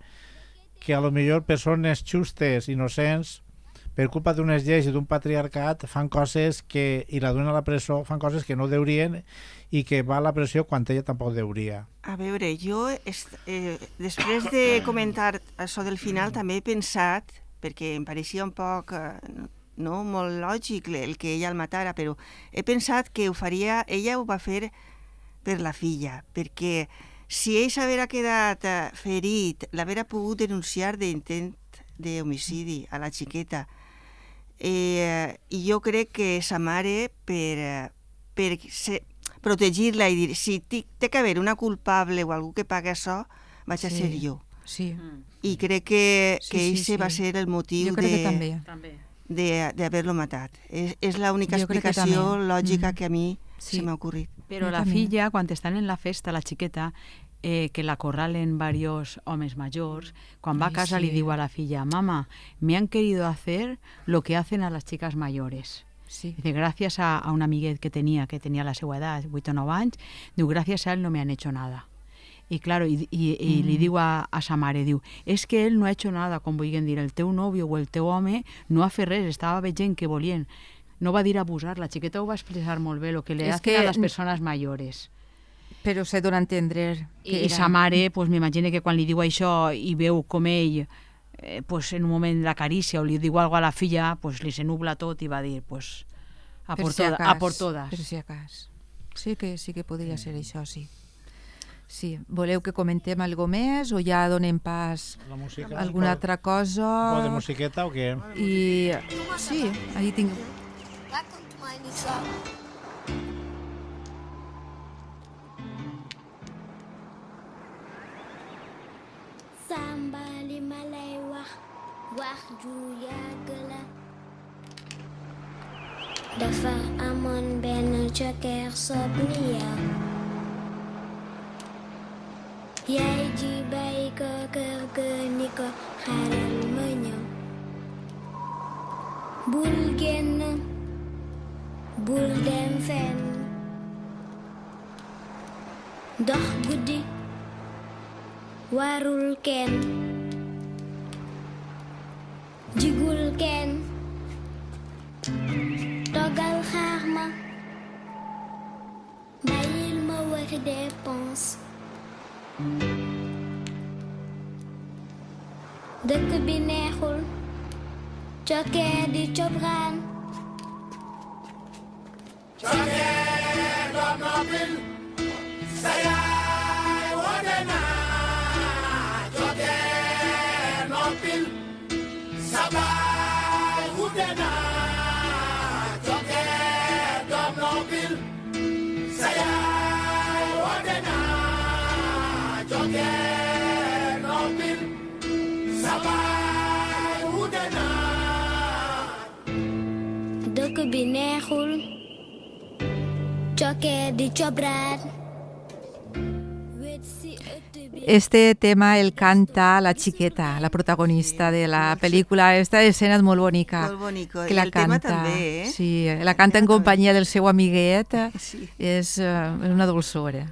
a lo millor persones justes, innocents, per culpa d'unes lleis i d'un patriarcat, fan coses que, i la duen a la presó, fan coses que no deurien i que va a la presó quan ella tampoc deuria. A veure, jo després de comentar això del final també he pensat, perquè em pareixia un poc molt lògic el que ella el matara, però he pensat que ella ho va fer per la filla, perquè si ell s'haguera quedat ferit, l'haguera pogut denunciar d'intent d'homicidi a la xiqueta. I jo crec que sa mare, per protegir-la i dir, si té que haver una culpable o algú que pagui això, vaig a ser jo. Sí. I crec que ell va ser el motiu d'haver-lo matat. És l'única explicació lògica que a mi se m'ha ocorrit. Però la filla, quan estan en la festa, la xiqueta, que la corralen varios homes mayores, quan va a casa li diu a la filla, mamá, me han querido hacer lo que hacen a las chicas mayores. Sí. Dice, gracias a un amiguet que tenía la seva edat, 8 o 9 anys, diu, gracias a él no me han hecho nada. Y claro, y li diu a sa mare, diu, és que ell no ha hecho nada, com vulguin dir, el teu nòvio o el teu home no ha fet res, estava veient que volien. No va dir abusar, la xiqueta ho va expressar molt bé, lo que le hacen a les persones mayores. Però se dona a entendre que I sa mare, pues, m'imagino que quan li diu això i veu com ell pues, en un moment l'acaricia o li diu alguna cosa a la filla, pues, li se nubla tot i va dir, pues, a por todas. Per si acas. Sí que podria ser això, sí. Sí, voleu que comentem alguna cosa més o ja donem pas a alguna altra cosa? Un poc de musiqueta o què? I sí, ahí tinc... Samba li ma lay wax ju yàgg la dafa amoon benn cokkeer sob ni yow yaay ji bàyyi ko kër ga ni ko xaaral ma ñëw bul génn bul dem fenn dox guddi warul kenn jigul kenn toggal xaar ma bàyyil ma waxi dépense dëkk bi neexul cokkeer di cobraan cokkeer doom noppil sa yaay woote na cokkeer noppil sa baay wute na cokkeer doom noppil sa yaay woote na cokkeer noppil sa baay wute na dëkk bi neexul cokkeer di cobraan. Este tema el canta la chiqueta, la protagonista de la película. Esta escena és molt bonica. Molt bonico. Que la el canta, tema també, eh? Sí, la canta en companyia del seu amiguet. Sí. És una dolçora.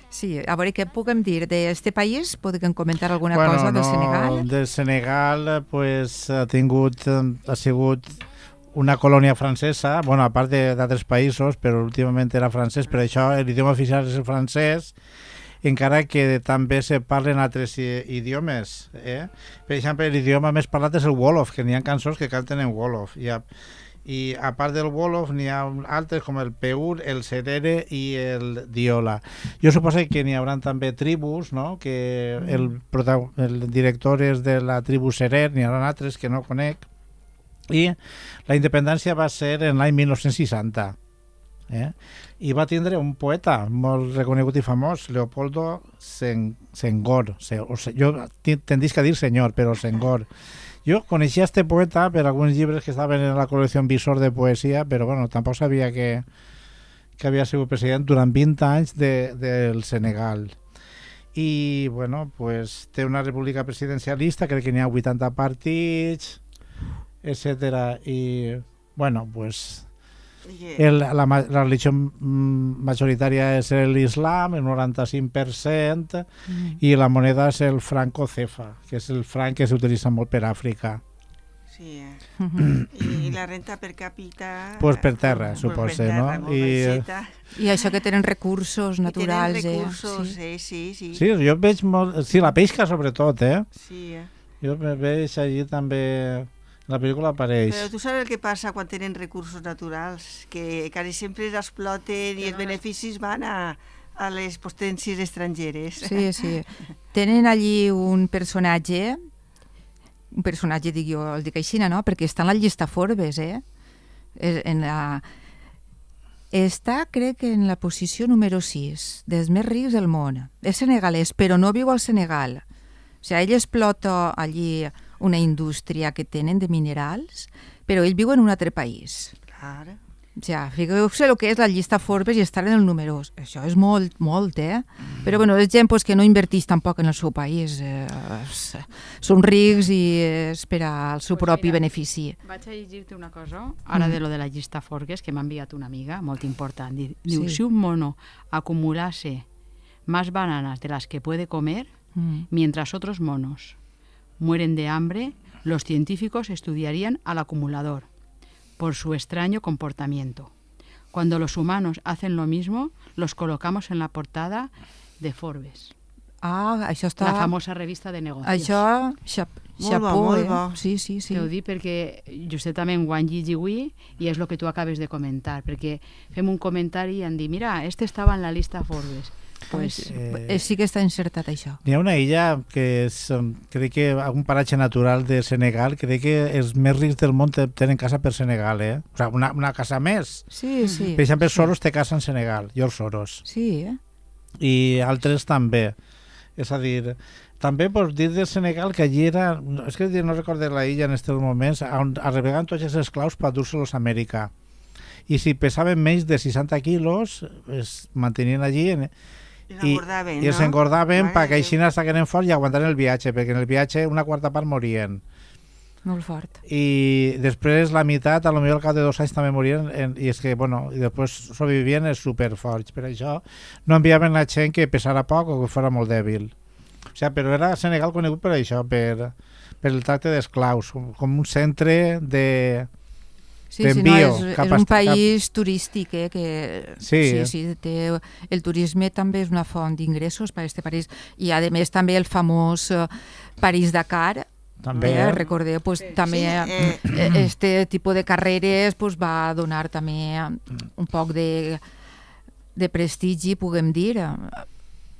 Sí, a veure, què puguem dir d'este país? Podem comentar alguna cosa del Senegal? Del Senegal, pues, ha sigut una colònia francesa, bueno, a part d'altres països, però últimament era francès, per això l'idioma oficial és el francès, encara que també se parlen altres idiomes. Per exemple, l'idioma més parlat és el Wolof, que n'hi ha cançons que canten en Wolof. I a part del Wolof n'hi ha altres com el Peur, el Serere i el Diola. Jo suposo que n'hi haurà també tribus, no? Que el director és de la tribu Serer, n'hi haurà altres que no conec. I la independència va ser en l'any 1960. I va tindre un poeta molt reconegut i famós, Leopoldo Senghor. Jo tendisc a dir senyor, però Senghor. Jo coneixia este poeta per alguns llibres que estaven en la col·lecció Visor de poesia, però bueno, tampoc sabia que havia sigut president durant 20 anys del Senegal. I bueno, pues, té una república presidencialista, crec que n'hi ha 80 partits, etcètera. I bueno, pues la religió majoritària és l'islam, el 95%, i la moneda és el franco cefa, que és el franc que s'utilitza molt per Àfrica. Sí, i la renta per càpita... Pues per terra, suposa, no? I això que tenen recursos naturals. Tenen recursos, sí. Sí, jo veig molt... Sí, la pesca sobretot, Sí, Jo veig allí també... La pel·lícula apareix. Però tu saps el que passa quan tenen recursos naturals? Que quasi sempre exploten i els beneficis van a les potències estrangeres. Sí. Tenen allí un personatge, dic jo, el dic així, no? Perquè està en la llista Forbes, Està, crec que en la posició número 6 dels més rics del món. És senegalès, però no viu al Senegal. O sigui, ell explota allí una indústria que tenen de minerals, però ell viu en un altre país. Clar. Ja, figueu-se el que és la llista Forbes i estar en el número. Això és molt, Però bueno, és gent que no inverteix tampoc en el seu país. Són rics i és per al seu propi benefici. Vaig a llegir-te una cosa, ara de lo de la llista Forbes, que m'ha enviat una amiga, molt important. Diu, si un mono acumulase más bananas de las que puede comer, mientras otros monos mueren de hambre, los científicos estudiarían al acumulador por su extraño comportamiento. Cuando los humanos hacen lo mismo, los colocamos en la portada de Forbes. Això està... La famosa revista de negocios. Això, xapó, Sí. Te ho dic perquè justament ho han llegit avui i és el que tu acabes de comentar, perquè fem un comentari i han dit, mira, este estava en la lista Forbes. Pues, sí que està encertat això. Hi ha una illa que és, crec que un paratge natural de Senegal, crec que els més rics del món tenen casa per Senegal, O sigui, una casa més. Sí. Per exemple, Soros té casa en Senegal, George Soros. Sí, I altres també. És a dir, també pots dir de Senegal que allí era, és que no recordo la illa en aquests moments, on arrevegaven tots els esclaus per dur-se-los a Amèrica. I si pesaven menys de 60 quilos, es mantenien allí i els engordaven perquè així n'estaven forts i aguantaren el viatge, perquè en el viatge una quarta part morien. Molt fort. I després la meitat, potser al cap de 2 anys també morien, i és que, i després sobrevivien els superforts. Per això no enviaven la gent que pesara poc o que fos molt dèbil. O sigui, però era Senegal conegut per això, per el tracte d'esclaus, com un centre de... és un país turístic, que té, el turisme també és una font d'ingressos per a aquest país, i a més també el famós París-Dakar, recordeu, també este tipus de carreres va donar també un poc de prestigi, puguem dir,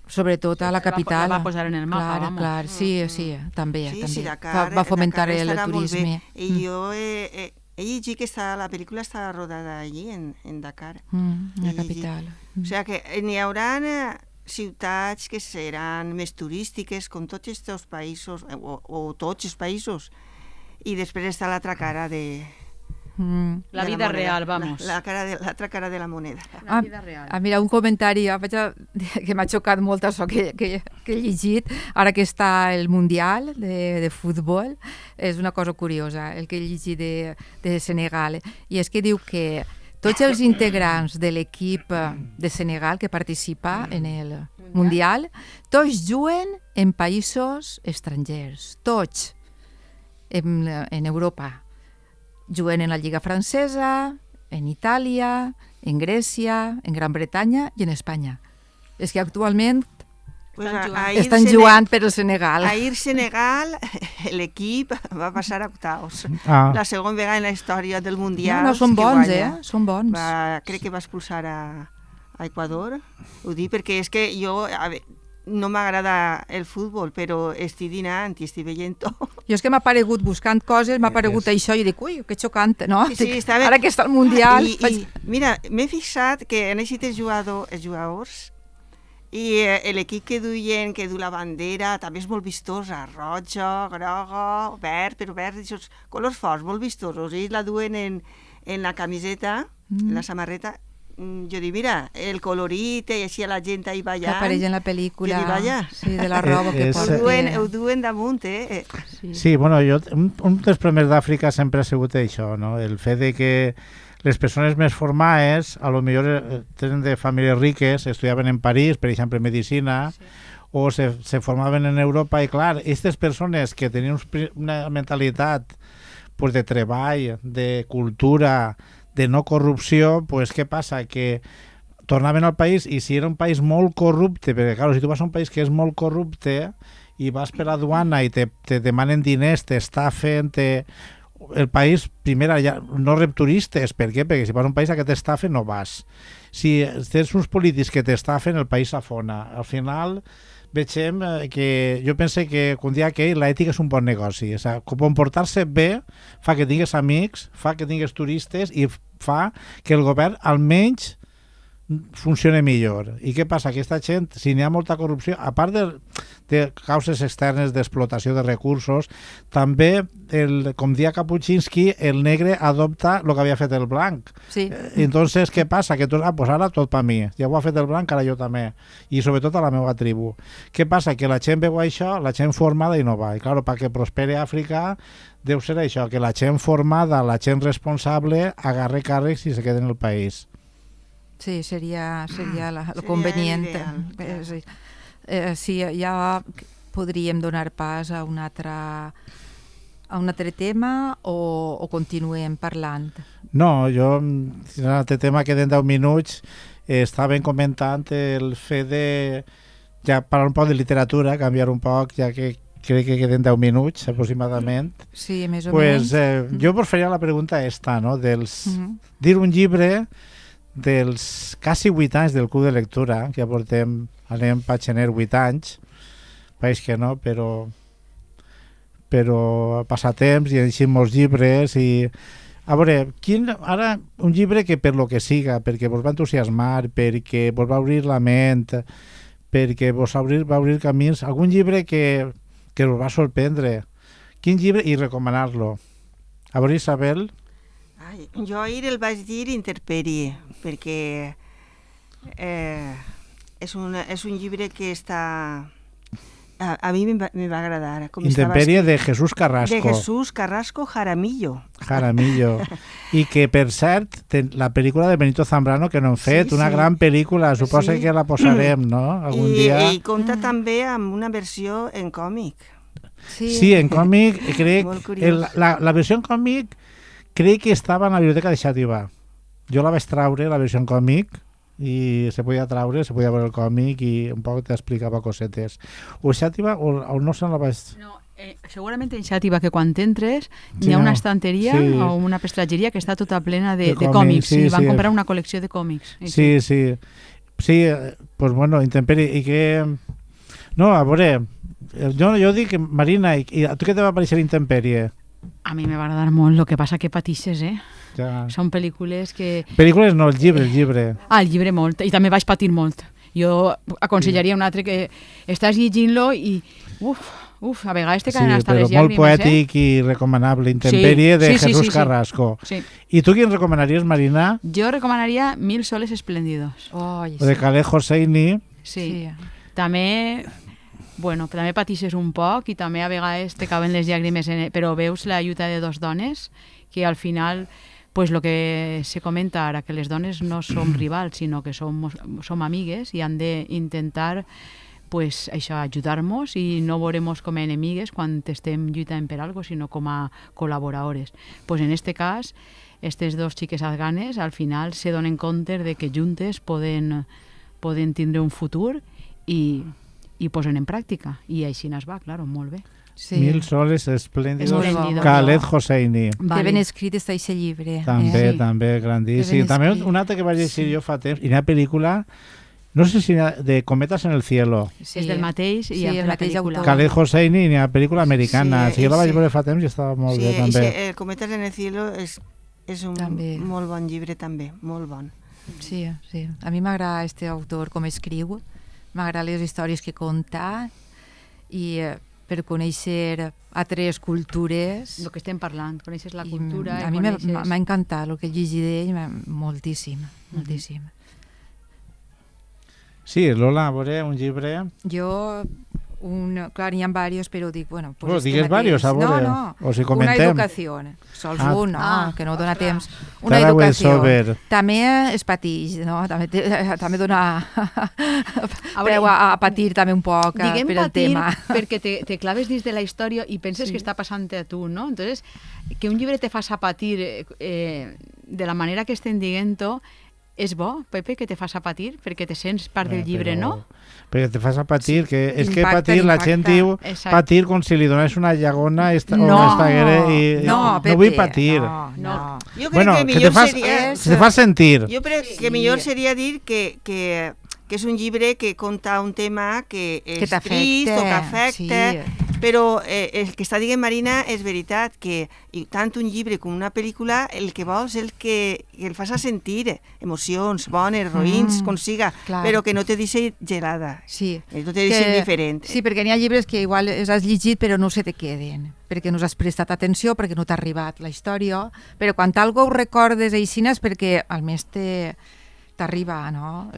sobretot a la capital. Va posar en el mapa, clar, sí, també. Va fomentar el turisme. I jo he llegit que la pel·lícula està rodada allí, en Dakar. La capital. O sigui que n'hi haurà ciutats que seran més turístiques, com tots aquests països, o tots els països, i després està l'altra cara de... La vida real, vamos. L'altra cara de la moneda. La vida real. Mira, un comentari que m'ha xocat molt això que he llegit, ara que està el Mundial de futbol, és una cosa curiosa, el que he llegit de Senegal, i és que diu que tots els integrants de l'equip de Senegal que participa en el Mundial, tots juguen en països estrangers, tots, en Europa. Juguen en la Lliga Francesa, en Itàlia, en Grècia, en Gran Bretanya i en Espanya. És que actualment estan jugant per el Senegal. Ahir Senegal, l'equip va passar a octaus. La segona vegada en la història del Mundial. No, són bons, són bons. Crec que va expulsar a Equador. Ho dic perquè és que jo... No m'agrada el futbol, però estic dinant i estic veient-ho. Jo és que m'ha aparegut buscant coses, m'ha aparegut això i dic, ui, que xocant, no? Sí, ara que està al Mundial... Mira, m'he fixat que han eixit els jugadors i l'equip que du la bandera també és molt vistosa, roja, groga, verd, però verd, aquests colors forts, molt vistosos. Ells la duen en la camiseta, en la samarreta. Jo dic, mira, el colorit i així a la gent ahí ballant. Que apareix en la pel·lícula. Jo dic, vaya. Sí, de la roba que porta. Ho duen damunt, Sí, bueno, un dels problemes d'Àfrica sempre ha sigut això, no? El fet de que les persones més formades, a lo millor tenen de famílies riques, estudiaven en París, per exemple, medicina, o se formaven en Europa, i clar, aquestes persones que tenien una mentalitat de treball, de cultura, de no corrupció, pues què passa? Que tornaven al país i si era un país molt corrupte, perquè clar, si tu vas a un país que és molt corrupte i vas per la duana i te demanen diners, t'estafen, el país, primera, ja no rep turistes. Per què? Perquè si vas a un país a que t'estafen no vas. Si tens uns polítics que t'estafen, el país s'afona. Al final veiem que jo penso que un dia que l'ètica és un bon negoci. O sigui, comportar-se bé fa que tingues amics, fa que tingues turistes i fa que el govern almenys funcione millor. I què passa? Aquesta gent, si n'hi ha molta corrupció, a part de causes externes d'explotació de recursos, també, com dia Kapuscinski, el negre adopta el que havia fet el blanc. Sí. Entonces, què passa? Que pues ara tot per mi. Ja ho ha fet el blanc, ara jo també. I sobretot a la meva tribu. Què passa? Que la gent veu això, la gent formada i no va. I clar, perquè prospere Àfrica deu ser això, que la gent formada, la gent responsable, agarre càrrecs i se quede en el país. Sí, seria lo convenient. Sí, ja podríem donar pas a un altre tema o continuem parlant? No, jo, si en l'altre tema queden 10 minuts, estàvem comentant el fet de ja parlar un poc de literatura, canviar un poc, ja que crec que queden 10 minuts aproximadament. Sí, més o pues, menys. Jo vos faria la pregunta esta, no? Dir un llibre dels quasi 8 anys del Club de Lectura, que ja anem per gener 8 anys, pareix que no, però passatemps i llegim molts llibres i a veure, ara un llibre que per lo que siga, perquè vos va entusiasmar, perquè vos va obrir la ment, perquè vos va obrir camins, algun llibre que us va sorprendre, quin llibre i recomanar-lo. A veure, Isabel? Jo ahir el vaig dir Intemperie, perquè és un llibre que està... A mi me va agradar. Intemperie de Jesús Carrasco. De Jesús Carrasco Jaramillo. Jaramillo. I que, per cert, la pel·lícula de Benito Zambrano, que no hem fet, una gran pel·lícula, suposo que la posarem, no? Algun dia. I compta també amb una versió en còmic. Sí, en còmic, crec... La versió en còmic crec que estava en la biblioteca de Xàtiva. Jo la vaig traure, la versió en còmic, i se podia traure, se podia veure el còmic i un poc t'explicava cosetes. O Xàtiva o no se la vaig... No, segurament en Xàtiva, que quan entres hi ha una estanteria o una prestatgeria que està tota plena de còmics. Sí, van comprar una col·lecció de còmics. Sí, pues bueno, Intemperie. I que... No, a veure, jo dic, Marina, i a tu què te va parèixer Intemperie? A mi me va agradar molt, el que passa que patisses, Ja. Són pel·lícules que... Pel·lícules no, el llibre. El llibre molt, i també vaig patir molt. Jo aconsellaria un altre que estàs llegint-lo i a vegades te caen hasta les llàgrimes. Molt poètic i recomanable, Intemperie de Jesús Carrasco. Sí. I tu quin recomanaries, Marina? Jo recomanaria 1000 soles espléndidos. De Khaled Hosseini. Sí. També... Bueno, també patisses un poc i també a vegades te cauen les llàgrimes, però veus la lluita de dos dones que al final, pues lo que se comenta ara, que les dones no som rivals, sinó que som amigues i han d'intentar pues, això, ajudar-nos i no veure-nos com a enemigues quan estem lluitant per alguna cosa, sinó com a col·laboradores. Pues en este cas, aquestes dos xiques afganes al final se donen compte de que juntes poden tindre un futur i posen en pràctica. I així es va, clar, molt bé. 1000 soles espléndidos. Khaled Hosseini. Que ben escrit està aquest llibre. També, grandíssim. També un altre que vaig llegir jo fa temps, i una pel·lícula, no sé si de Cometas en el cielo. És del mateix i amb la pel·lícula. Khaled Hosseini i una pel·lícula americana. Jo la vaig veure fa temps i estava molt bé, també. Sí, Cometas en el cielo és un molt bon llibre, també, molt bon. Sí. A mi m'agrada aquest autor com escriu, m'agrada les històries que conta i per conèixer altres cultures. El que estem parlant, coneixes la cultura. A mi m'ha encantat el que he llegit d'ell, moltíssim. Sí, Lola, a veure, un llibre... Jo, clar, n'hi ha diversos, però dic, bueno... Digues diversos, a veure, o si comentem. Una educació, sols un, que no dona temps. Una educació. També es patix, no? També dona preu a patir també un poc per el tema. Perquè te claves dins de la història i penses que està passant a tu, no? Entonces, que un llibre te faça patir de la manera que estem dient-ho, és bo, Pepe, que te fas a patir, perquè te sents part del llibre, no? Perquè te fas a patir, que és que patir, la gent diu patir com si li donés una llagona o estaguera i no vull patir. No. Jo crec que millor seria... Te fas sentir. Jo crec que millor seria dir que és un llibre que conta un tema que és trist o que afecta, però el que està dient Marina és veritat, que tant un llibre com una pel·lícula el que vols és que el fas a sentir emocions bones, roïns, com siga, però que no te deixi gelada, no te deixi indiferent. Sí, perquè n'hi ha llibres que igual els has llegit però no se te queden, perquè no has prestat atenció, perquè no t'ha arribat la història, però quan algú ho recordes així és perquè almenys t'arriba, no?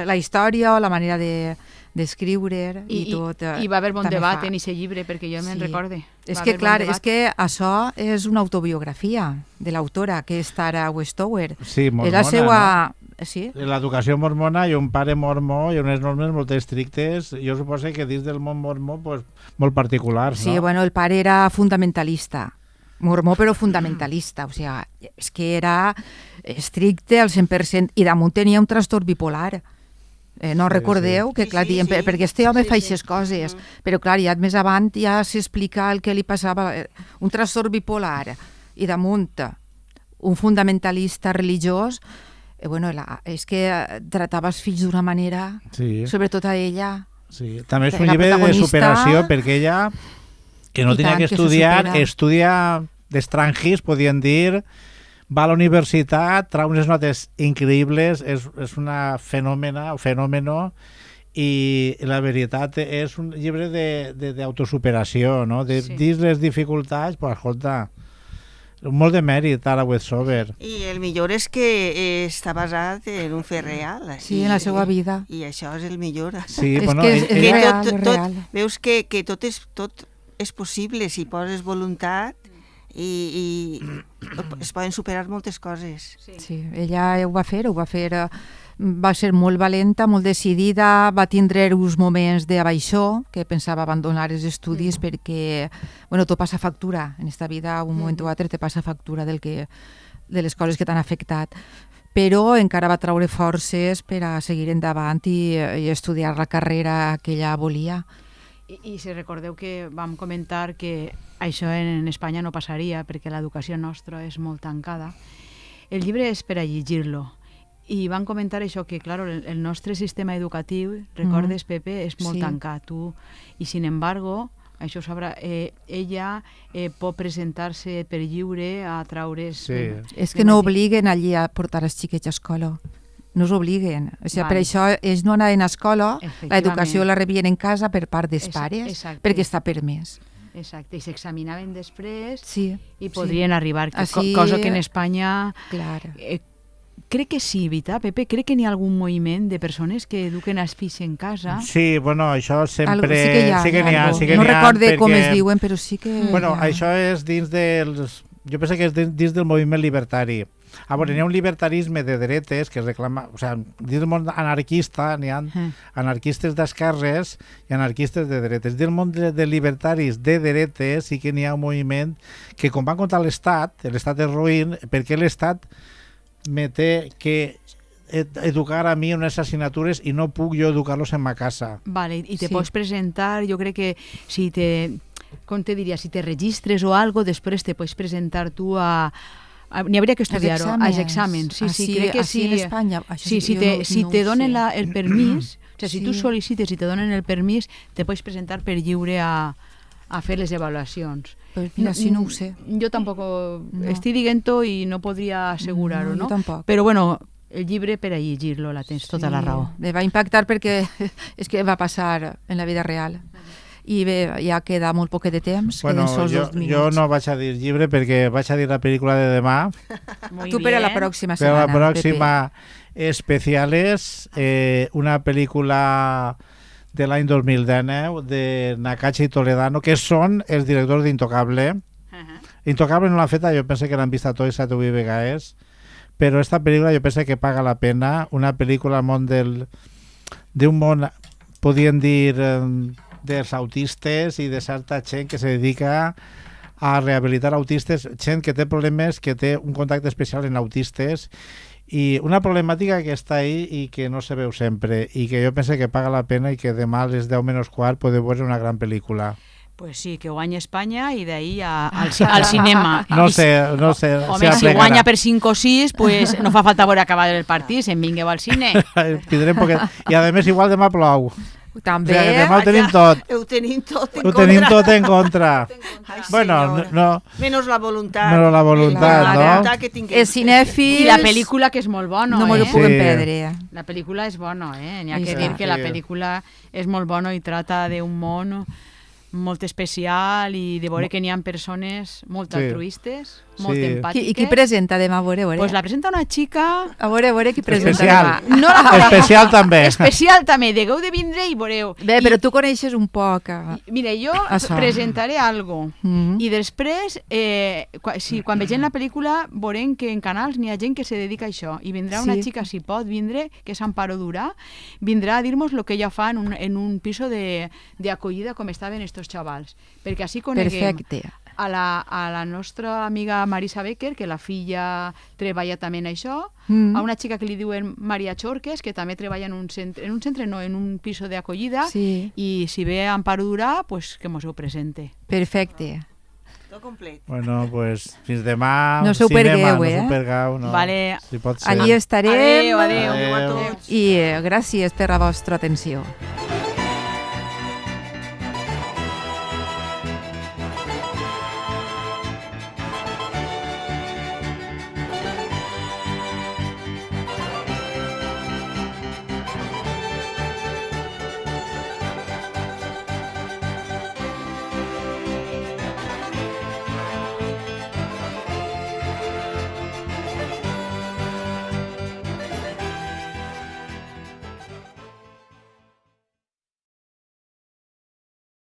La història, la manera d'escriure i tot. I va haver bon debat en aquest llibre, perquè jo me'n recorde. És que, clar, és que això és una autobiografia de l'autora, que és Tara Westover. Sí, molt bona, no? sí. L'educació mormona i un pare mormó i unes normes molt estrictes, jo suposo que dins del món mormó pues, molt particulars, sí, no? Bueno, el pare era fundamentalista, mormó però fundamentalista, o sigui, és que era estricte al 100% i damunt tenia un trastorn bipolar. No recordeu? Que clar, diem, perquè este home fa aquestes coses, però clar, ja més avant ja s'explica el que li passava, un trastorn bipolar i damunt un fundamentalista religiós, bueno, és que tratava els fills d'una manera, sobretot a ella. Sí. També és un llibre de superació perquè ella, que no tenia que estudiar, estudia d'estrangis, podien dir, va a la universitat, trau unes notes increïbles, és una fenòmeno i la veritat és un llibre d'autosuperació, no? Dins les dificultats, pues, escolta, molt de mèrit a la Westover. I el millor és que està basat en un fet real. Sí, en la seva vida. I això és el millor. Sí, és bueno, que és real. Veus que tot és possible si poses voluntat i es poden superar moltes coses. Sí, ella ho va fer, va ser molt valenta, molt decidida, va tindre uns moments d'abaixó, que pensava abandonar els estudis perquè, bueno, tot passa factura, en esta vida un moment o altre te passa factura de les coses que t'han afectat, però encara va treure forces per a seguir endavant i estudiar la carrera que ella volia. I si recordeu que vam comentar que això en Espanya no passaria perquè l'educació nostra és molt tancada, el llibre és per a llegir-lo. I van comentar això, que clar, el nostre sistema educatiu, recordes, Pepe, és molt tancat. I sin embargo, això sabrà, ella pot presentar-se per lliure a traure's... És que no obliguen allí a portar els xiquets a escola. No s'obliguen. O sigui, per això ells no anaven a escola, l'educació la rebien en casa per part dels pares, perquè està permès. Exacte, i s'examinaven després i podrien arribar, cosa que en Espanya... Crec que sí, Vita, Pepe, crec que n'hi ha algun moviment de persones que eduquen els fills en casa. Sí, bueno, això sempre... Sí que n'hi ha. No recorde com es diuen, però sí que... Bueno, això és dins dels... Jo penso que és dins del moviment libertari. A veure, n'hi ha un libertarisme de dretes que es reclama... O sigui, dins del món anarquista n'hi ha anarquistes d'esquerres i anarquistes de dretes. Dins del món de libertaris de dretes sí que n'hi ha un moviment que, com van contra l'Estat, l'Estat és ruïn, perquè l'Estat me té que educar a mi unes assignatures i no puc jo educar-los en ma casa. Vale, i te pots presentar, jo crec que si te... Com te diria? Si te registres o algo, després te pots presentar tu a n'hi hauria que estudiar-ho, als exàmens. Sí, crec que sí. En Espanya. Sí, si te donen el permís, o sigui, si tu sol·licites i te donen el permís, te pots presentar per lliure a fer les avaluacions. Pues mira, si no ho sé. Jo tampoc estic dient-ho i no podria assegurar-ho, no? Jo tampoc. Però bueno, el llibre per a llegir-lo, la tens tota la raó. Me va impactar perquè és que va passar en la vida real. I bé, ja queda molt poc de temps, bueno, queden sols 2 minuts. Jo no vaig a dir llibre perquè vaig a dir la pel·lícula de demà. Tu per a la pròxima setmana, Per a la pròxima Especiales, una pel·lícula de l'any 2019 de Nakache i Toledano, que són els directors d'Intocable. Intocable no l'han feta, jo penso que l'han vist a tots 7 o 8 vegades, però esta pel·lícula jo penso que paga la pena, una pel·lícula al món d'un món, podríem dir, dels autistes i de certa gent que se dedica a rehabilitar autistes, gent que té problemes, que té un contacte especial en autistes, i una problemàtica que està ahí i que no se veu sempre, i que jo penso que paga la pena i que demà a les 10:15 podeu veure una gran pel·lícula. Pues sí, que guanya Espanya i d'ahí al cinema. No sé. Home, si guanya per 5 o 6, pues no fa falta veure acabar el partit, se'n vingueu al cine. I a més igual demà plou. També, o sigui, demà ho tenim tot. Ho tenim tot en contra. Ho tenim tot en contra. Ai, bueno, no. Menos la voluntat. Menos la voluntat, no? Els cinèfils... I la pel·lícula, que és molt bona, no me lo puguem perdre. La pel·lícula és bona, N'hi ha que dir que la pel·lícula és molt bona i trata d'un món molt especial i de veure que n'hi ha persones molt altruistes, molt empàtiques. I qui presenta demà, a veure? Pues la presenta una xica... A veure qui presenta especial. demà. No especial també. Especial també, degueu de vindre i veureu. Bé, però tu coneixes un poc. Mira, jo presentaré algo i després, quan vegem la pel·lícula, veurem que en canals n'hi ha gent que se dedica a això i vindrà una xica, si pot vindre, que és Amparo Durà, vindrà a dir-nos el que ella fa en un piso d'acollida com estaven estos xavals, perquè així coneguem a la nostra amiga Marisa Becker, que la filla treballa també en això, a una xica que li diuen Maria Chorques, que també treballa en un piso d'acollida, i si ve Amparo Durà, pues que mos ho presente. Perfecte. Tot complet. Bueno, pues fins demà. No s'ho pergueu, No s'ho pergueu, no. Vale. Si pot ser. Allí estarem. Adéu a tots. I gràcies per la vostra atenció.